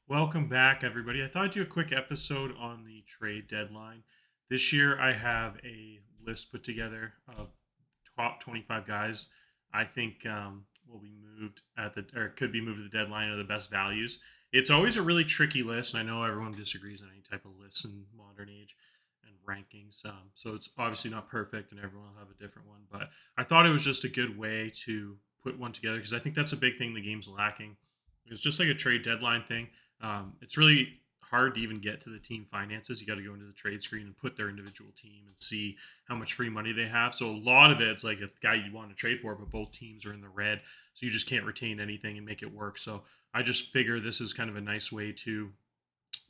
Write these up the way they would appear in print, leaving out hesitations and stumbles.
Welcome back, everybody. I thought I'd do a quick episode on the trade deadline. This year, I have a list put together of top 25 guys I think will be moved at the or could be moved to the deadline or the best values. It's always a really tricky list, and I know everyone disagrees on any type of lists in modern age and rankings. So it's obviously not perfect, and everyone will have a different one. But I thought it was just a good way to put one together because I think that's a big thing the game's lacking. It's just like a trade deadline thing. It's really hard to even get to the team finances. You got to go into the trade screen and put their individual team and see how much free money they have. So a lot of it's like a guy you want to trade for, but both teams are in the red, so you just can't retain anything and make it work. So I just figure this is kind of a nice way to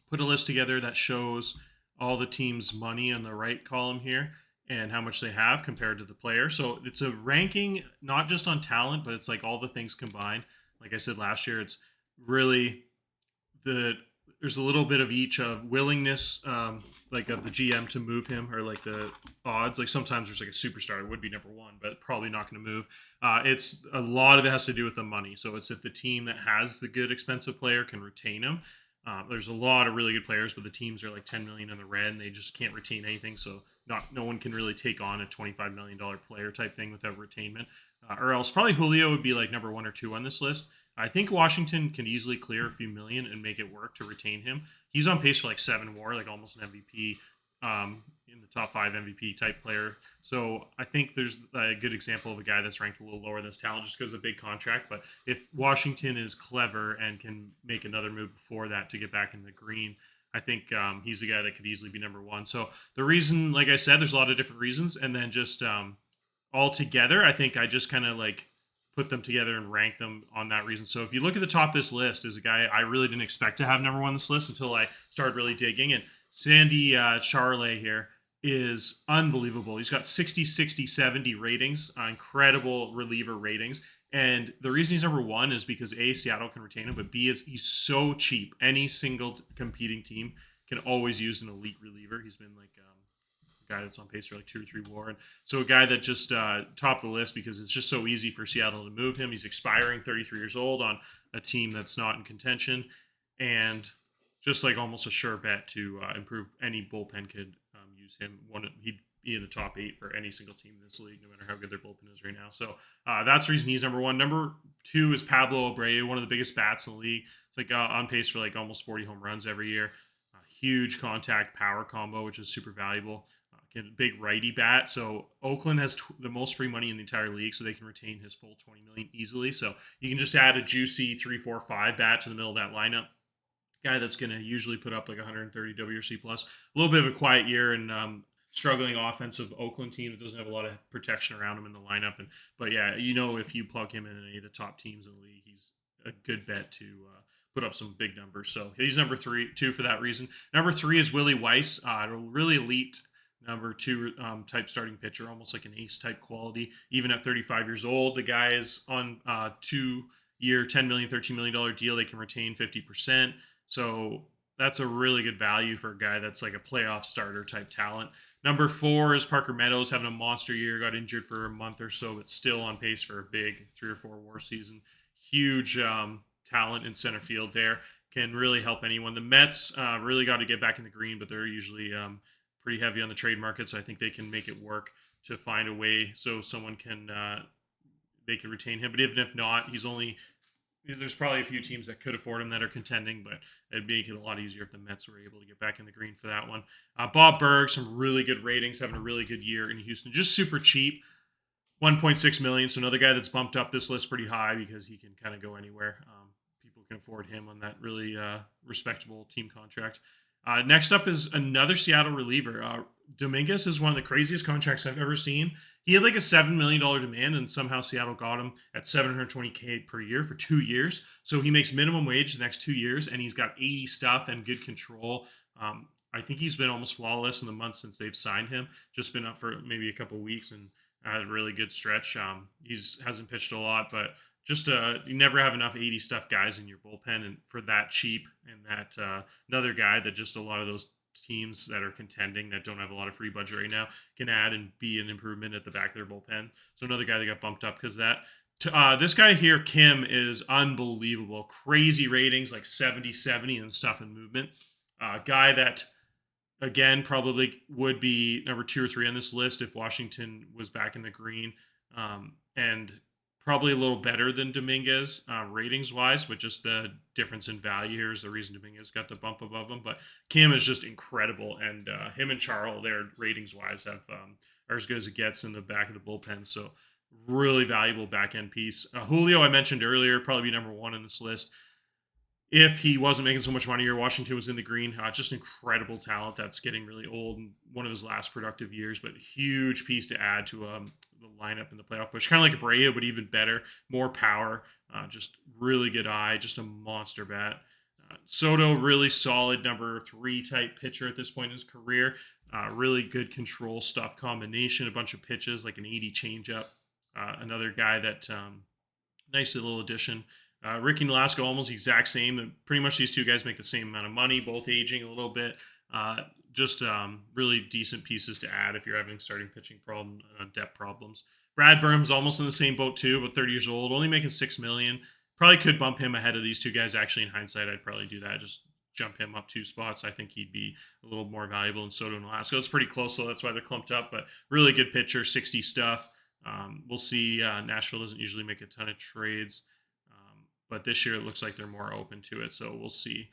put a list together that shows all the team's money in the right column here and how much they have compared to the player. So it's a ranking not just on talent, but it's like all the things combined. Like I said last year, it's really the there's a little bit of each of willingness, like of the GM to move him, or like the odds. Like sometimes there's like a superstar it would be number one, but probably not going to move. It's a lot of it has to do with the money. So it's if the team that has the good expensive player can retain him. There's a lot of really good players, but the teams are like 10 million in the red, and they just can't retain anything. So no one can really take on a $25 million player type thing without retainment. Or else probably Julio would be like number one or two on this list. I think Washington can easily clear a few million and make it work to retain him. He's on pace for like 7 WAR, like almost an MVP, in the top five MVP type player. So I think there's a good example of a guy that's ranked a little lower than his talent just because of a big contract. But if Washington is clever and can make another move before that to get back in the green, I think he's a guy that could easily be number one. So the reason, like I said, there's a lot of different reasons, and then just all together, I think I just kind of like put them together and rank them on that reason. So if you look at the top of this list, is a guy I really didn't expect to have number one on this list until I started really digging. And Sandy Charlet here is unbelievable. He's got 60, 60, 70 ratings, incredible reliever ratings. And the reason he's number one is because A, Seattle can retain him, but B, is he's so cheap. Any single competing team can always use an elite reliever. He's been like a guy that's on pace for like 2 or 3 WAR. And so a guy that just topped the list because it's just so easy for Seattle to move him. He's expiring 33 years old on a team that's not in contention, and just like almost a sure bet to improve. Any bullpen could use him. He'd be in the top eight for any single team in this league, no matter how good their bullpen is right now. So that's the reason he's number one. Number two is Pablo Abreu, one of the biggest bats in the league. It's like on pace for like almost 40 home runs every year. Huge contact power combo, which is super valuable. Big righty bat. So Oakland has the most free money in the entire league, so they can retain his full 20 million easily. So you can just add a juicy 3-4-5 bat to the middle of that lineup. Guy that's going to usually put up like 130 WRC plus. A little bit of a quiet year and struggling offensive Oakland team that doesn't have a lot of protection around him in the lineup. But yeah, if you plug him in any of the top teams in the league, he's a good bet to put up some big numbers. So he's number two for that reason. Number three is Willie Weiss, a really elite number two type starting pitcher, almost like an ace type quality. Even at 35 years old, the guy is on 2 year, $10 million, $13 million deal. They can retain 50%. So that's a really good value for a guy that's like a playoff starter type talent. Number four is Parker Meadows, having a monster year. Got injured for a month or so, but still on pace for a big 3 or 4 WAR season. Huge talent in center field there. Can really help anyone. The Mets really got to get back in the green, but they're usually pretty heavy on the trade market. So I think they can make it work to find a way so someone can they can retain him. But even if not, he's only there's probably a few teams that could afford him that are contending, but it'd make it a lot easier if the Mets were able to get back in the green for that one. Bob Berg, some really good ratings, having a really good year in Houston, just super cheap, 1.6 million. So another guy that's bumped up this list pretty high because he can kind of go anywhere. People can afford him on that really respectable team contract. Next up is another Seattle reliever. Dominguez is one of the craziest contracts I've ever seen. He had like a $7 million demand, and somehow Seattle got him at 720K per year for 2 years. So he makes minimum wage the next 2 years, and he's got 80 stuff and good control. I think he's been almost flawless in the months since they've signed him. Just been up for maybe a couple weeks and had a really good stretch. He's hasn't pitched a lot, but just you never have enough 80 stuff guys in your bullpen, and for that cheap, and that another guy that just a lot of those teams that are contending that don't have a lot of free budget right now can add and be an improvement at the back of their bullpen. So another guy that got bumped up because of that. This guy here, Kim, is unbelievable. Crazy ratings, like 70, 70 and stuff and movement. Guy that, again, probably would be number 2 or 3 on this list if Washington was back in the green. And probably a little better than Dominguez ratings wise, but just the difference in value here is the reason Dominguez got the bump above him. But Kim is just incredible. And him and Charles, their ratings wise, are as good as it gets in the back of the bullpen. So, really valuable back end piece. Julio, I mentioned earlier, probably be number 1 in this list if he wasn't making so much money or Washington was in the green. Just incredible talent that's getting really old and one of his last productive years, but huge piece to add to the lineup in the playoff push. Kind of like Abreu, but even better, more power, just really good eye, just a monster bat. Soto, really solid number 3 type pitcher at this point in his career. Really good control stuff combination, a bunch of pitches like an 80 changeup. Another guy that nice little addition. Ricky Nolasco, almost the exact same. Pretty much these two guys make the same amount of money, both aging a little bit. Just really decent pieces to add if you're having starting pitching problem depth problems. Brad Burns almost in the same boat too, but 30 years old, only making $6 million. Probably could bump him ahead of these two guys. Actually, in hindsight, I'd probably do that. Just jump him up 2 spots. I think he'd be a little more valuable than Soto and Nolasco. It's pretty close, so that's why they're clumped up. But really good pitcher, 60 stuff. We'll see. Nashville doesn't usually make a ton of trades, but this year it looks like they're more open to it. So we'll see.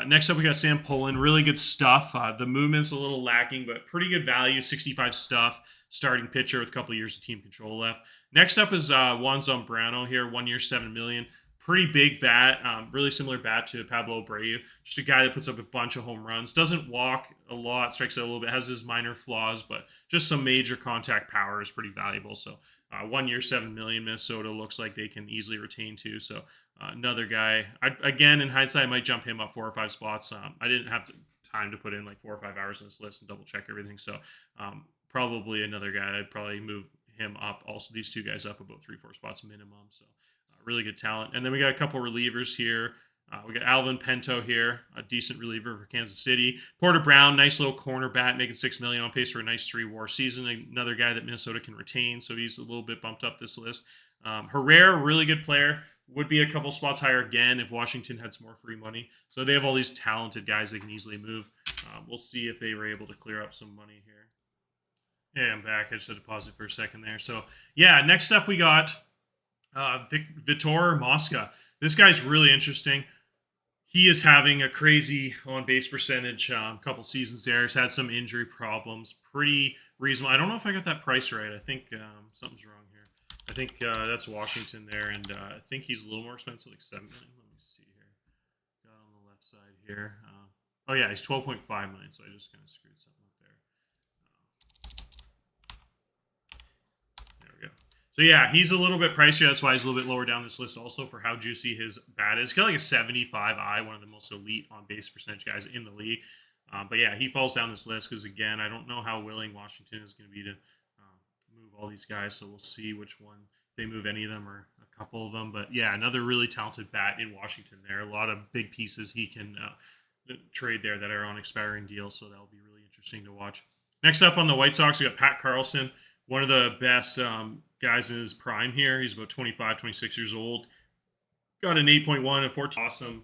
Next up, we got Sam Pullen. Really good stuff. The movement's a little lacking, but pretty good value. 65 stuff. Starting pitcher with a couple of years of team control left. Next up is Juan Zambrano here. 1 year, $7 million. Pretty big bat. Really similar bat to Pablo Abreu. Just a guy that puts up a bunch of home runs. Doesn't walk a lot. Strikes out a little bit. Has his minor flaws, but just some major contact power is pretty valuable. So 1 year, $7 million. Minnesota looks like they can easily retain too. So another guy. Again, in hindsight, I might jump him up 4 or 5 spots. I didn't have time to put in like 4 or 5 hours in this list and double check everything. So probably another guy. I'd probably move him up. Also, these two guys up about 3, 4 spots minimum. So really good talent. And then we got a couple relievers here. We got Alvin Pinto here, a decent reliever for Kansas City. Porter Brown, nice little corner bat, making $6 million, on pace for a nice 3-WAR season. Another guy that Minnesota can retain, so he's a little bit bumped up this list. Herrera, really good player, would be a couple spots higher again if Washington had some more free money. So they have all these talented guys they can easily move. We'll see if they were able to clear up some money here. Yeah, I'm back. I just had to pause it for a second there. So yeah, next up we got Vitor Mosca. This guy's really interesting. He is having a crazy on base percentage. Couple seasons there. He's had some injury problems. Pretty reasonable. I don't know if I got that price right. I think something's wrong here. I think that's Washington there, and I think he's a little more expensive, like $7 million. Let me see here. Got on the left side here. Oh yeah, he's $12.5 million. So I just kind of screwed something up there. There we go. So yeah, he's a little bit pricier. That's why he's a little bit lower down this list also for how juicy his bat is. He's got like a 75 eye, one of the most elite on base percentage guys in the league. But yeah, he falls down this list because, again, I don't know how willing Washington is going to be to move all these guys. So we'll see which one, they move any of them or a couple of them. But yeah, another really talented bat in Washington there. A lot of big pieces he can trade there that are on expiring deals. So that'll be really interesting to watch. Next up on the White Sox, we got Pat Carlson, one of the best guys in his prime here. He's about 25, 26 years old. Got an 8.1 and 14.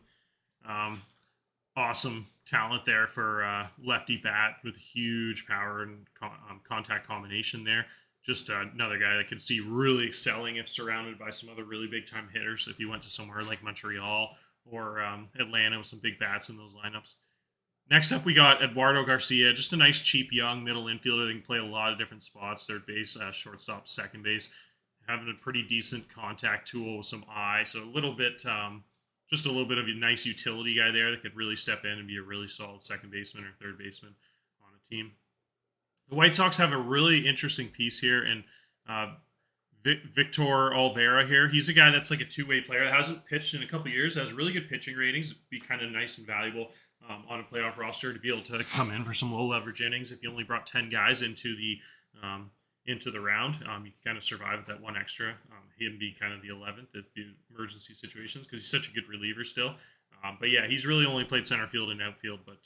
Awesome talent there for lefty bat with huge power and contact combination there. Just another guy that could see really excelling if surrounded by some other really big time hitters. If you went to somewhere like Montreal or Atlanta with some big bats in those lineups. Next up, we got Eduardo Garcia, just a nice, cheap, young middle infielder that can play a lot of different spots, third base, shortstop, second base, having a pretty decent contact tool with some eye. So a little bit, just a little bit of a nice utility guy there that could really step in and be a really solid second baseman or third baseman on a team. The White Sox have a really interesting piece here, and Victor Olvera here. He's a guy that's like a two-way player that hasn't pitched in a couple years, has really good pitching ratings. It'd be kind of nice and valuable on a playoff roster to be able to come in for some low leverage innings. If you only brought 10 guys into the round, you can kind of survive with that one extra. He'd be kind of the 11th at the emergency situations because he's such a good reliever still. But yeah, he's really only played center field and outfield, but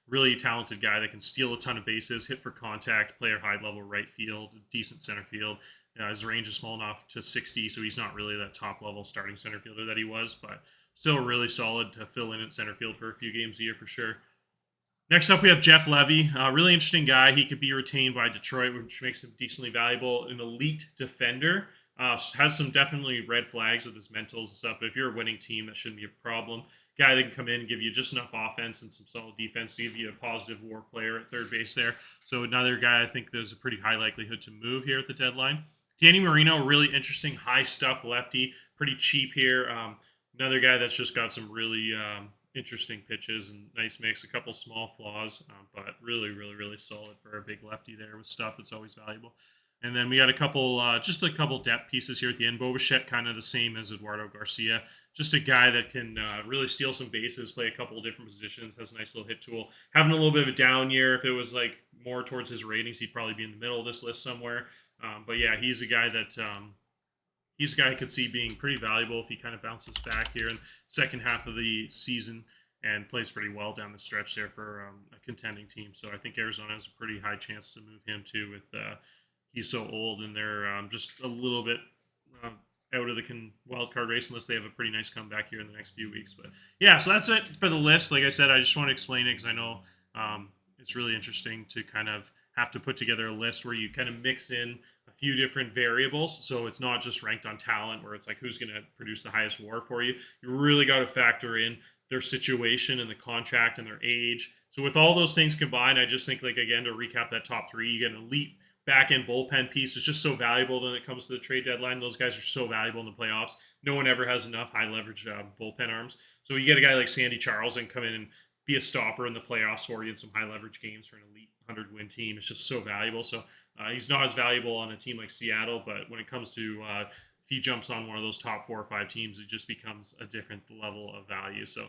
really talented guy that can steal a ton of bases, hit for contact, play at high level right field, decent center field. His range has fallen off to 60, so he's not really that top level starting center fielder that he was, but still really solid to fill in at center field for a few games a year for sure. Next up, we have Jeff Levy. Really interesting guy. He could be retained by Detroit, which makes him decently valuable. An elite defender. Has some definitely red flags with his mentals and stuff, but if you're a winning team, that shouldn't be a problem. Guy that can come in and give you just enough offense and some solid defense to give you a positive WAR player at third base there. So another guy I think there's a pretty high likelihood to move here at the deadline. Danny Marino, really interesting, high stuff lefty, pretty cheap here. Another guy that's just got some really interesting pitches and nice mix, a couple small flaws, but really, really, really solid for a big lefty there with stuff that's always valuable. And then we got just a couple depth pieces here at the end. Bo Bichette, kind of the same as Eduardo Garcia. Just a guy that can really steal some bases, play a couple of different positions, has a nice little hit tool. Having a little bit of a down year. If it was like more towards his ratings, he'd probably be in the middle of this list somewhere. But yeah, he's a guy that I could see being pretty valuable if he kind of bounces back here in the second half of the season and plays pretty well down the stretch there for a contending team. So I think Arizona has a pretty high chance to move him too with he's so old and they're just a little bit out of the wild card race unless they have a pretty nice comeback here in the next few weeks. But yeah, so that's it for the list. Like I said, I just want to explain it because I know it's really interesting to kind of have to put together a list where you kind of mix in a few different variables. So it's not just ranked on talent where it's like who's going to produce the highest WAR for you. You really got to factor in their situation and the contract and their age. So with all those things combined, I just think, like, again, to recap that top three, you get an elite back end bullpen piece. It's just so valuable when it comes to the trade deadline. Those guys are so valuable in the playoffs. No one ever has enough high leverage bullpen arms. So you get a guy like Sandy Charles and come in and be a stopper in the playoffs for you in some high leverage games for an elite 100 win team. It's just so valuable. So he's not as valuable on a team like Seattle, but when it comes to if he jumps on one of those top 4 or 5 teams, it just becomes a different level of value. So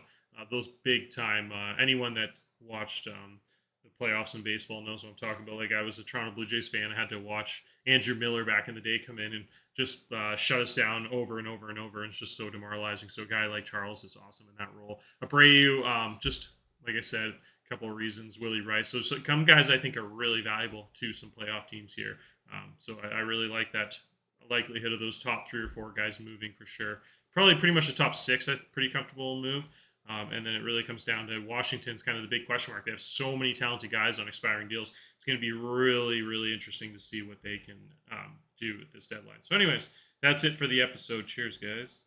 those big time, anyone that watched the playoffs in baseball knows what I'm talking about. Like, I was a Toronto Blue Jays fan. I had to watch Andrew Miller back in the day come in and just shut us down over and over and over. And it's just so demoralizing. So a guy like Charles is awesome in that role. Abreu, just like I said, a couple of reasons. Willie Rice. So some guys I think are really valuable to some playoff teams here. So I really like that likelihood of those top 3 or 4 guys moving for sure. Probably pretty much the top 6, I'm pretty comfortable move. And then it really comes down to Washington's kind of the big question mark. They have so many talented guys on expiring deals. It's going to be really, really interesting to see what they can do at this deadline. So anyways, that's it for the episode. Cheers, guys.